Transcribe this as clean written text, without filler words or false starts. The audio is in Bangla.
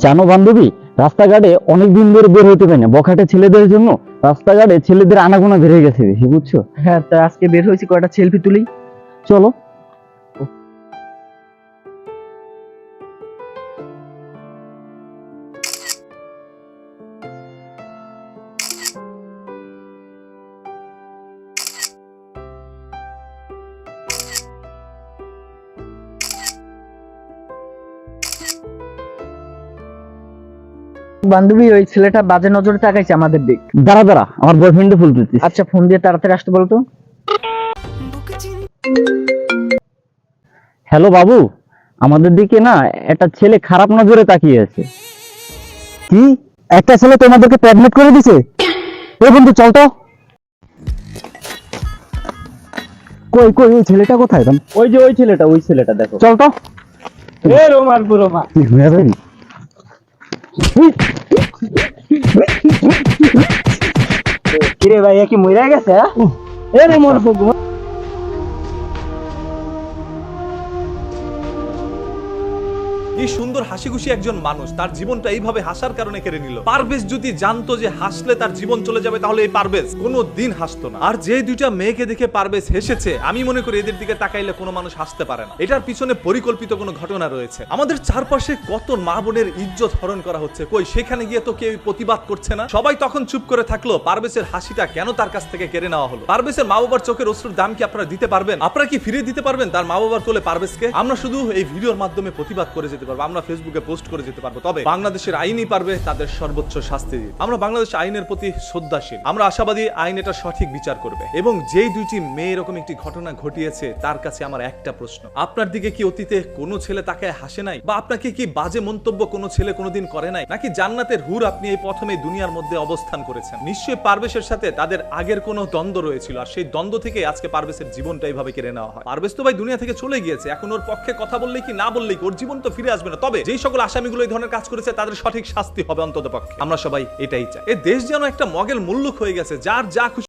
জানো বান্ধবী, রাস্তাঘাটে অনেকদিন ধরে বের হইতে পারি না বখাটে ছেলেদের জন্য। রাস্তাঘাটে ছেলেদের আনাগোনা বেড়ে গেছে বেশি, বুঝছো? হ্যাঁ, তা আজকে বের হয়েছি, কয়টা সেলফি তুলি। চলো। বান্ধবী, ওই ছেলেটা বাজে নজরে তাকাইছে আমাদের দিক। দাঁড়া দাঁড়া, আমার বয়ফ্রেন্ডে ফুল তুলতেছি। আচ্ছা, ফোন দিয়ে তাড়াতাড়ি আসতে বলতো। হ্যালো বাবু, আমাদের দিকে না একটা ছেলে খারাপ নজরে তাকিয়ে আছে। কি? একটা ছেলে তোমাদেরকে প্রেগনেন্ট করে দিছে? এই বন্ধু চল তো। কই কই ওই ছেলেটা কোথায়? ওই যে ওই ছেলেটা দেখো, চল তো। এ রোমান পুরোমা, কি হয়ে যাবে? কিরে ভাই, কি মইরা গেছে? এ রে মোর ফুগু। কি সুন্দর হাসি খুশি একজন মানুষ, তার জীবনটা এইভাবে হাসার কারণে কেড়ে নিল। পারভেজ যদি জানতো যে হাসলে তার জীবন চলে যাবে, তাহলে এই পারভেজ কোনো দিন হাসতো না। আর যে দুইটা মেয়েকে দেখে পারভেজ হেসেছে, আমি মনে করি এদের দিকে তাকাইলে কোনো মানুষ হাসতে পারে না। এটার পিছনে পরিকল্পিত কোনো ঘটনা রয়েছে। আমাদের চারপাশে কত মা বোনের ইজ্জত হরণ করা হচ্ছে, কই সেখানে গিয়ে তো কেউ প্রতিবাদ করছে না। সবাই তখন চুপ করে থাকলো। পারভেজের হাসিটা কেন তার কাছ থেকে কেড়ে নেওয়া হলো? পারভেজের মা বাবার চোখের অশ্রুর দাম কি আপনারা দিতে পারবেন? আপনারা কি ফিরিয়ে দিতে পারবেন তার মা বাবার কোলে পারভেজকে? আমরা শুধু এই ভিডিওর মাধ্যমে প্রতিবাদ করে যেতে পারবো, আমরা ফেসবুকে পোস্ট করে যেতে পারবো, তবে বাংলাদেশের আইনই পারবে তাদের সর্বোচ্চ শাস্তি দিতে। আমরা বাংলাদেশ আইনের প্রতি শ্রদ্ধাশীল, আমরা আশাবাদী আইন এটা সঠিক বিচার করবে। এবং যেই দুইটি মেয়ে এরকম একটি ঘটনা ঘটিয়েছে, তার কাছে আমার একটা প্রশ্ন, আপনার দিকে কি অতীতে কোনো ছেলে তাকায় হাসে নাই? বা আপনাকে কি বাজে মন্তব্য কোনো ছেলে কোনোদিন করে নাই? নাকি জান্নাতের হুর আপনি এই প্রথমে দুনিয়ার মধ্যে অবস্থান করেছেন? নিশ্চয়ই পারভেজের সাথে তাদের আগের কোনো দ্বন্দ্ব রয়েছিল, আর সেই দ্বন্দ্ব থেকে আজকে পারভেজের জীবনটা এইভাবে কেড়ে নেওয়া হয়। পারভেজ তো ভাই দুনিয়া থেকে চলে গিয়েছে, এখন ওর পক্ষে কথা বললেই কি না বললেই ওর জীবন তো ফিরে আসবে না। তবে যেই সকল আসামিগুলো এই ধরনের কাজ করেছে তাদের সঠিক শাস্তি হবে অন্তত পক্ষে। আমরা সবাই এটাই চাই। এই দেশ যেন একটা মগেল মুল্লুক হয়ে গেছে, যার যা খুশি